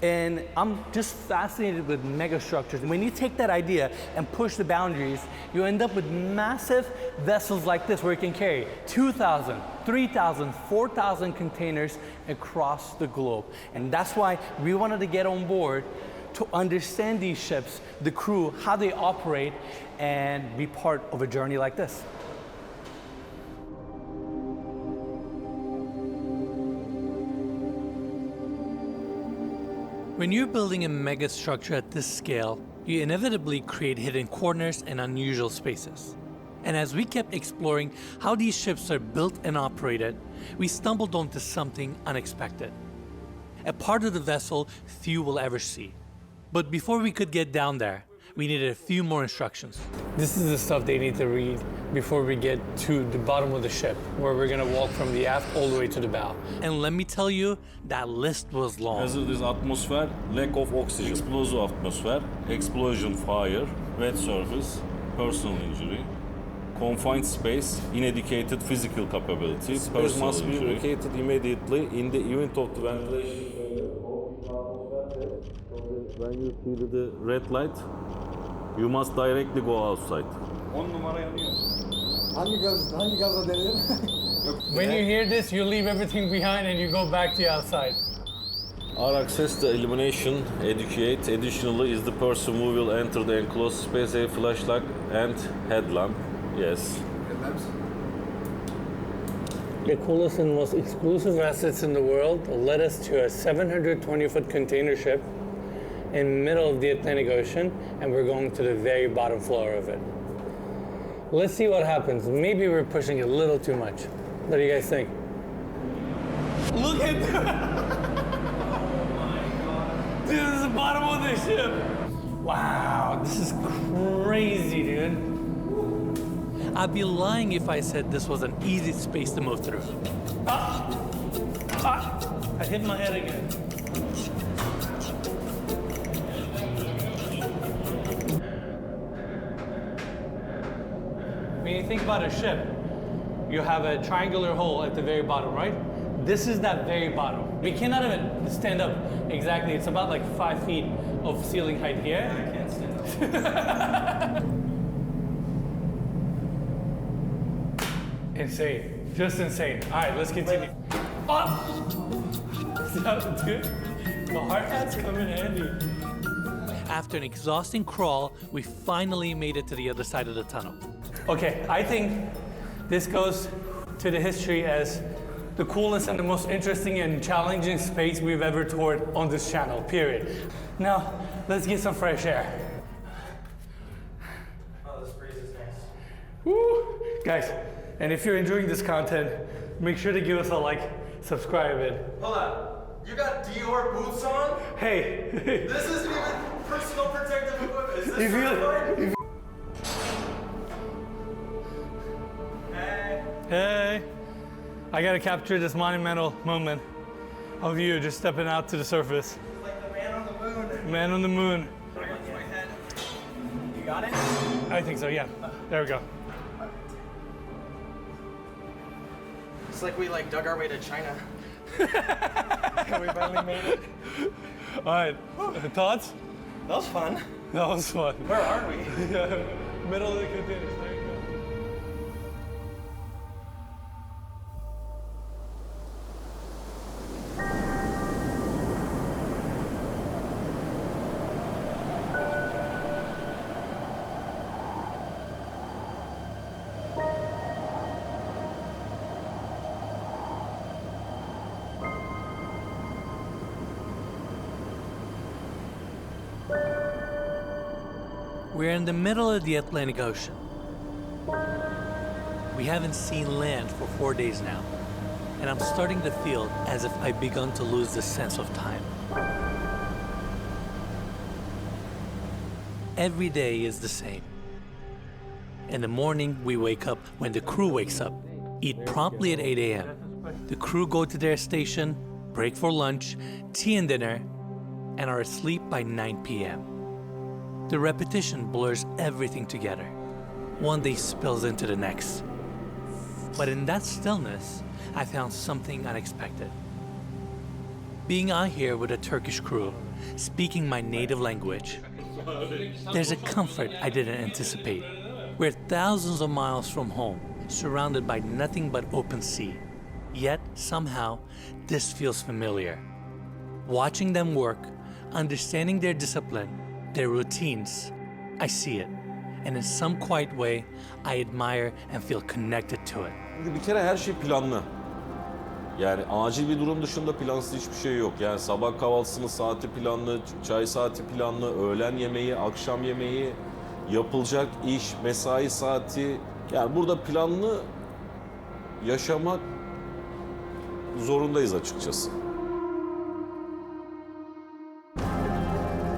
And I'm just fascinated with mega structures. When you take that idea and push the boundaries, you end up with massive vessels like this where you can carry 2,000, 3,000, 4,000 containers across the globe. And that's why we wanted to get on board to understand these ships, the crew, how they operate, and be part of a journey like this. When you're building a mega structure at this scale, you inevitably create hidden corners and unusual spaces. And as we kept exploring how these ships are built and operated, we stumbled onto something unexpected. A part of the vessel few will ever see. But before we could get down there, we needed a few more instructions. This is the stuff they need to read before we get to the bottom of the ship, where we're gonna walk from the aft all the way to the bow. And let me tell you, that list was long. Hazardous atmosphere, lack of oxygen, explosive atmosphere, explosion fire, wet surface, personal injury, confined space, inadequate physical capability, space must be located immediately in the event of the ventilation failure. When you see the red light, you must directly go outside. 10 numara yanıyor. Hangi gazla denilir? When you hear this, you leave everything behind and you go back to the outside. Our access to illumination, educate. Additionally is the person who will enter the enclosed space, a flashlight and headlamp. Yes. The coolest and most exclusive assets in the world led us to a 720-foot container ship in the middle of the Atlantic Ocean, and we're going to the very bottom floor of it. Let's see what happens. Maybe we're pushing it a little too much. What do you guys think? Look at this is the bottom of the ship. Wow, this is crazy, dude. I'd be lying if I said this was an easy space to move through. I hit my head again. When you think about a ship, you have a triangular hole at the very bottom, right? This is that very bottom. We cannot even stand up exactly. It's about like 5 feet of ceiling height here. I can't stand up. Insane. Just insane. All right, let's continue. Oh! Dude, the hard hats come in handy. After an exhausting crawl, we finally made it to the other side of the tunnel. Okay, I think this goes to the history as the coolest and the most interesting and challenging space we've ever toured on this channel, period. Now, let's get some fresh air. Oh, this breeze is nice. Woo! Guys, and if you're enjoying this content, make sure to give us a like, subscribe, and Hold on. You got Dior boots on? hey, This isn't even personal protective equipment. Is this If you- certified? hey, I gotta capture this monumental moment of you just stepping out to the surface. Like the man on the moon. Man on the moon. My head. You got it? I think so, yeah. There we go. It's like we dug our way to China. We finally made it. All right, thoughts? That was fun. That was fun. Where are we? Middle of the containers, there you go. We're in the middle of the Atlantic Ocean. We haven't seen land for 4 days now, and I'm starting to feel as if I've begun to lose the sense of time. Every day is the same. In the morning, we wake up when the crew wakes up, eat promptly at 8 a.m. The crew go to their station, break for lunch, tea and dinner, and are asleep by 9 p.m. The repetition blurs everything together. One day spills into the next. But in that stillness, I found something unexpected. Being out here with a Turkish crew, speaking my native language, there's a comfort I didn't anticipate. We're thousands of miles from home, surrounded by nothing but open sea. Yet, somehow, this feels familiar. Watching them work, understanding their discipline, their routines, I see it. And in some quiet way, I admire and feel connected to it. Bir kere her şey planlı. Yani acil bir durum dışında plansız hiçbir şey yok. Yani sabah kahvaltısının saati planlı, çay saati planlı, öğlen yemeği, akşam yemeği, yapılacak iş, mesai saati. Yani burada planlı yaşamak zorundayız açıkçası.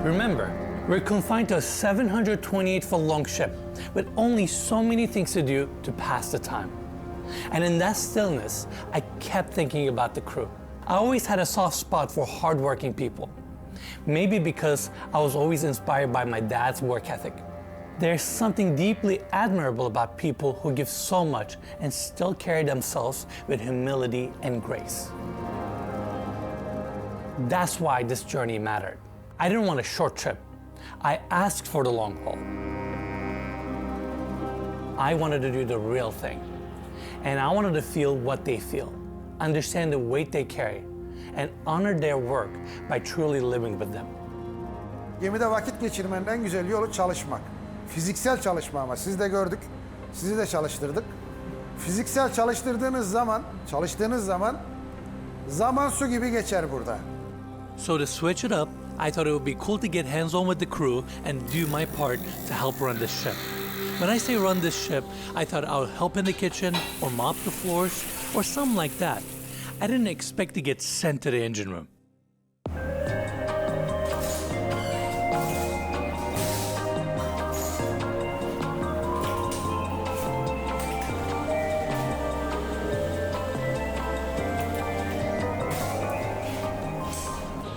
Remember, we're confined to a 728-foot long ship with only so many things to do to pass the time. And in that stillness, I kept thinking about the crew. I always had a soft spot for hardworking people. Maybe because I was always inspired by my dad's work ethic. There's something deeply admirable about people who give so much and still carry themselves with humility and grace. That's why this journey mattered. I didn't want a short trip. I asked for the long haul. I wanted to do the real thing. And I wanted to feel what they feel, understand the weight they carry, and honor their work by truly living with them. Gemide vakit geçirmenin en güzel yolu çalışmak. Fiziksel çalışma ama siz de gördük, sizi de çalıştırdık. Fiziksel çalıştığınız zaman zaman su gibi geçer burada. So to switch it up, I thought it would be cool to get hands-on with the crew and do my part to help run this ship. When I say run this ship, I thought I would help in the kitchen or mop the floors or something like that. I didn't expect to get sent to the engine room.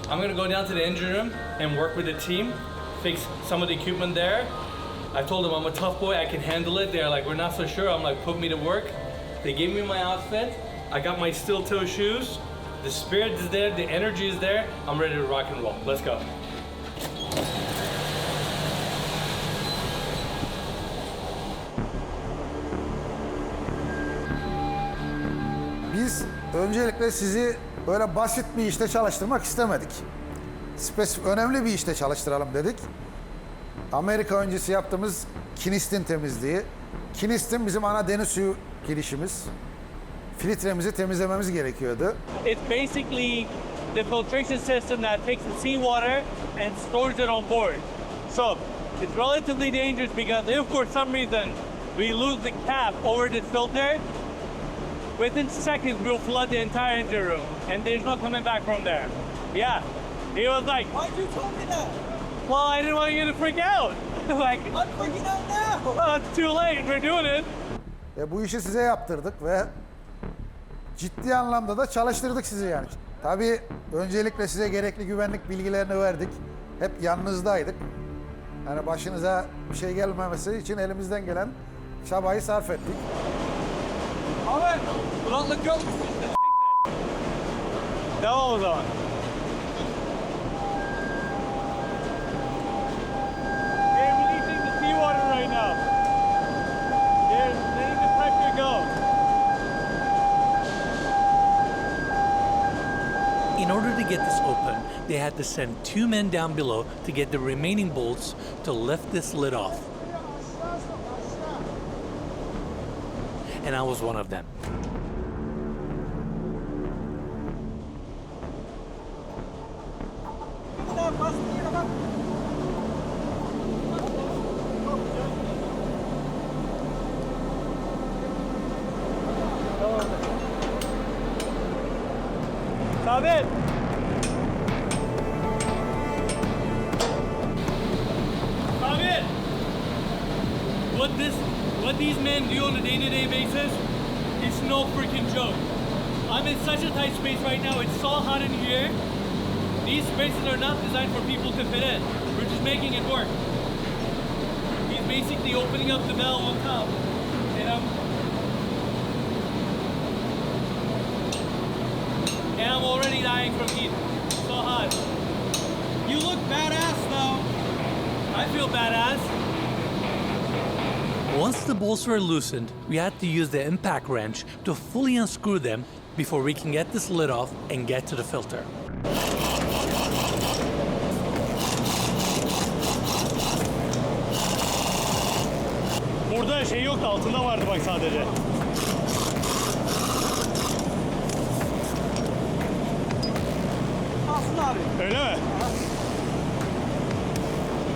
I'm gonna go down to the engine room and work with the team, fix some of the equipment there. I told them I'm a tough boy, I can handle it. They're like, we're not so sure. I'm like, put me to work. They gave me my outfit. I got my steel toe shoes. The spirit is there, the energy is there. I'm ready to rock and roll. Let's go. Biz öncelikle sizi böyle basit bir işte çalıştırmak istemedik. Önemli bir işte çalıştıralım dedik. Amerika öncesi yaptığımız Kinistin temizliği. Kinistin bizim ana deniz suyu girişimiz. Filtremizi temizlememiz gerekiyordu. It's basically the filtration system that takes the seawater and stores it on board. So it's relatively dangerous because if for some reason we lose the cap over this filter, within seconds we'll flood the entire engine room and there's no coming back from there. Yeah. He was like, Why'd you tell me that? well, I didn't want you to freak out. Like, I'm freaking out now. well, it's too late. We're doing it. Bu işi size yaptırdık ve ciddi anlamda da çalıştırdık sizi yani. Tabii öncelikle size gerekli güvenlik bilgilerini verdik. Hep yanınızdaydık. Yani başınıza bir şey gelmemesi için elimizden gelen çabayı sarf ettik. Abi, kulaklık yok mu sizde? Devam o zaman. They're releasing the seawater right now. They're letting the pressure go. In order to get this open, they had to send 2 men down below to get the remaining bolts to lift this lid off. And I was one of them. Sabit. Sabit. What these men do on a day-to-day basis is no freaking joke. I'm in such a tight space right now. It's so hot in here. These spaces are not designed for people to fit in. We're just making it work. He's basically opening up the valve on top. And I'm already dying from heat. So hot. You look badass though. I feel badass. Once the bolts were loosened, we had to use the impact wrench to fully unscrew them before we can get this lid off and get to the filter. Burada şey yoktu, altında vardı bak sadece. Aslında abi. Öyle mi?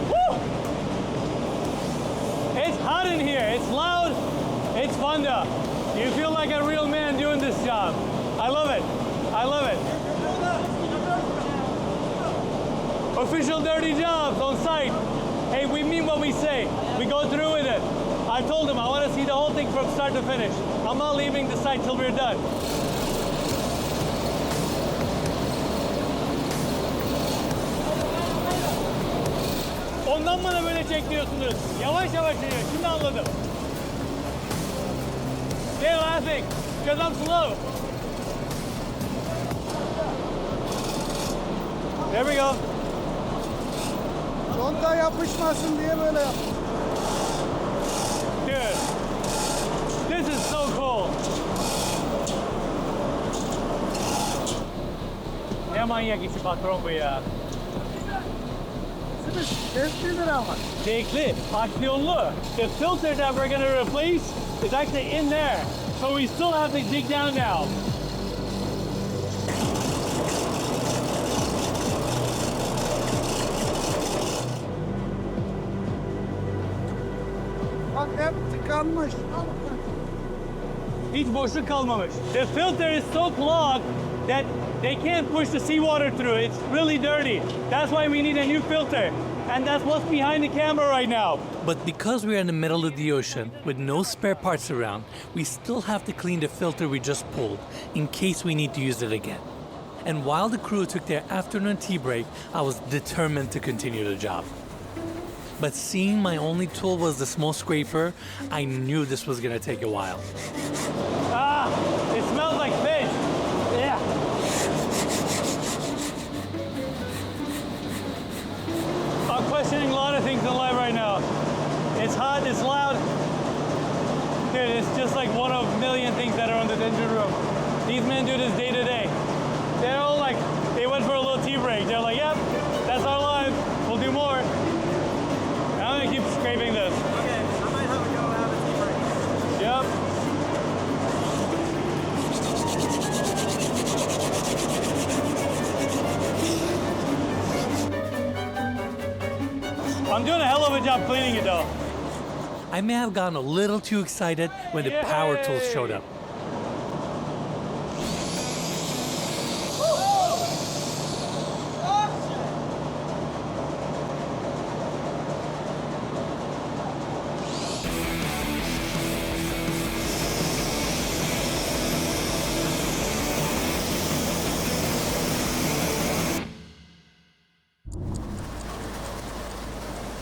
Woo! It's hot in here. It's loud. It's fun though. You feel like a real man doing this job. I love it. I love it. Official dirty jobs on site. Hey, we mean what we say. We go through with it. I told him I want to see the whole thing from start to finish. I'm not leaving the site till we're done. Ondan bana böyle çekiyorsunuz. Yavaş yavaş yürüyor. Şimdi anladım. They're laughing because I'm slow. There we go. Conta yapışmasın diye böyle yaptık. Dude, this is so cool. manyak işi patron bu ya. Tekli lira ama. Tekli, aksiyonlu. The filter that we're gonna replace is actually in there. So we still have to dig down now. Bak hep tıkanmış. Hiç boşluk kalmamış. The filter is so clogged that they can't push the seawater through. It's really dirty. That's why we need a new filter. And that's what's behind the camera right now. But because we're in the middle of the ocean with no spare parts around, we still have to clean the filter we just pulled in case we need to use it again. And while the crew took their afternoon tea break, I was determined to continue the job. But seeing my only tool was the small scraper, I knew this was gonna take a while. Ah, it smells like fish. Yeah. I'm questioning a lot of things in life right now. It's hot, it's loud. Dude, it's just like one of a million things that are in this engine room. These men do this day to day. They're all like, they went for a little tea break. They're like, yep, that's our life. We'll do more. I'm gonna keep scraping this. Okay, I might have to go have a tea break. Yep. I'm doing a hell of a job cleaning it though. I may have gotten a little too excited when the power tools showed up.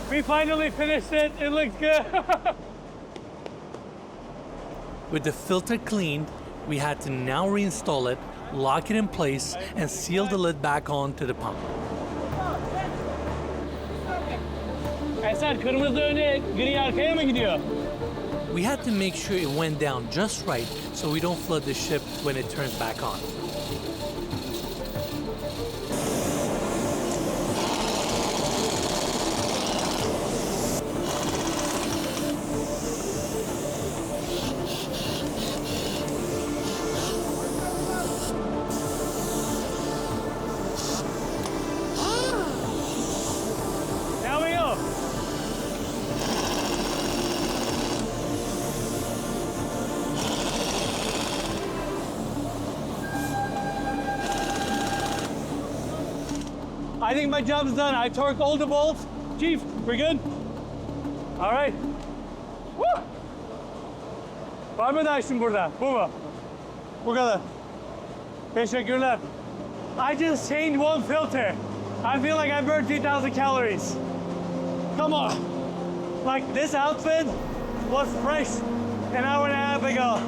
We finally finished it. It looks good. With the filter cleaned, we had to now reinstall it, lock it in place, and seal the lid back on to the pump. Eser kırmızı öne, gri arkaya mı gidiyor? We had to make sure it went down just right so we don't flood the ship when it turns back on. Now we go. I think my job's done. I torqued all the bolts. Chief, we're good? All right. Woo! Var mı daha işin burada? Bu mu? Bu kadar. Teşekkürler. I just changed one filter. I feel like I burned 2,000 calories. Come on. Like this outfit was fresh an hour and a half ago.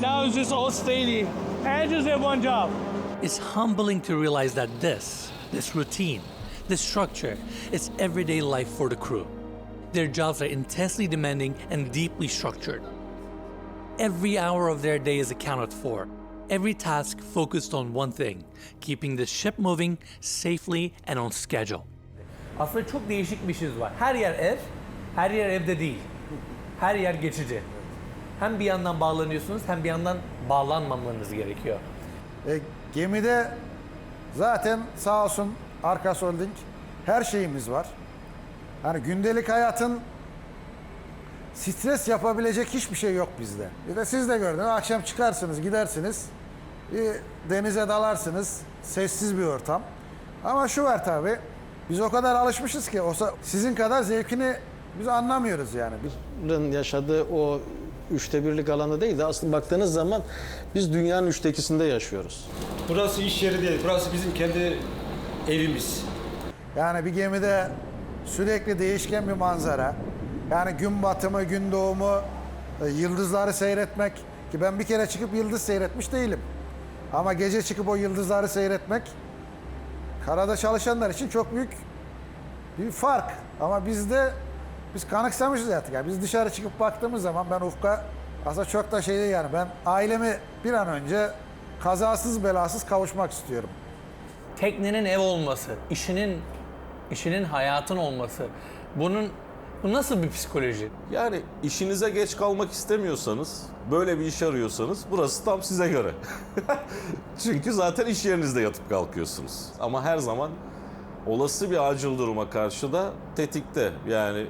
Now it's just all stainy. And I just did one job. It's humbling to realize that this routine, this structure, is everyday life for the crew. Their jobs are intensely demanding and deeply structured. Every hour of their day is accounted for. Every task focused on one thing, keeping the ship moving safely and on schedule. Aslında çok değişik bir işiniz var. Her yer ev, her yer evde değil. Her yer geçici. Hem bir yandan bağlanıyorsunuz hem bir yandan bağlanmamanız gerekiyor. Gemide zaten sağ olsun Arkas Holding her şeyimiz var. Hani gündelik hayatın stres yapabilecek hiçbir şey yok bizde. Bir de siz de gördünüz, akşam çıkarsınız, gidersiniz, bir denize dalarsınız, sessiz bir ortam. Ama şu var tabii, biz o kadar alışmışız ki sizin kadar zevkini biz anlamıyoruz yani. Biz yaşadığı o 1/3'lik alanı değil de aslında baktığınız zaman biz dünyanın 2/3'sinde yaşıyoruz. Burası iş yeri değil. Burası bizim kendi evimiz. Yani bir gemide sürekli değişken bir manzara. Yani gün batımı, gün doğumu, yıldızları seyretmek. Ki ben bir kere çıkıp yıldız seyretmiş değilim. Ama gece çıkıp o yıldızları seyretmek karada çalışanlar için çok büyük bir fark. Ama biz kanıksamışız artık. Yani biz dışarı çıkıp baktığımız zaman ben ufka aslında çok da şey değil yani. Ben ailemi bir an önce kazasız belasız kavuşmak istiyorum. teknenin ev olması, işinin hayatın olması. Bu nasıl bir psikoloji? Yani işinize geç kalmak istemiyorsanız, böyle bir iş arıyorsanız burası tam size göre. Çünkü zaten iş yerinizde yatıp kalkıyorsunuz. Ama her zaman olası bir acil duruma karşı da tetikte. Yani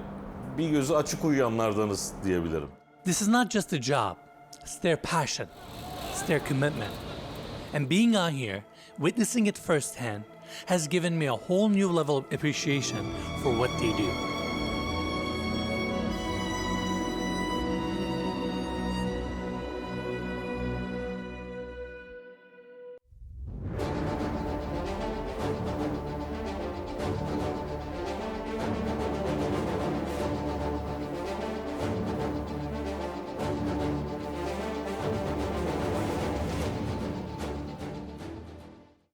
bir gözü açık uyuyanlardanız diyebilirim. This is not just a job, it's their passion, it's their commitment. And being out here, witnessing it firsthand, has given me a whole new level of appreciation for what they do.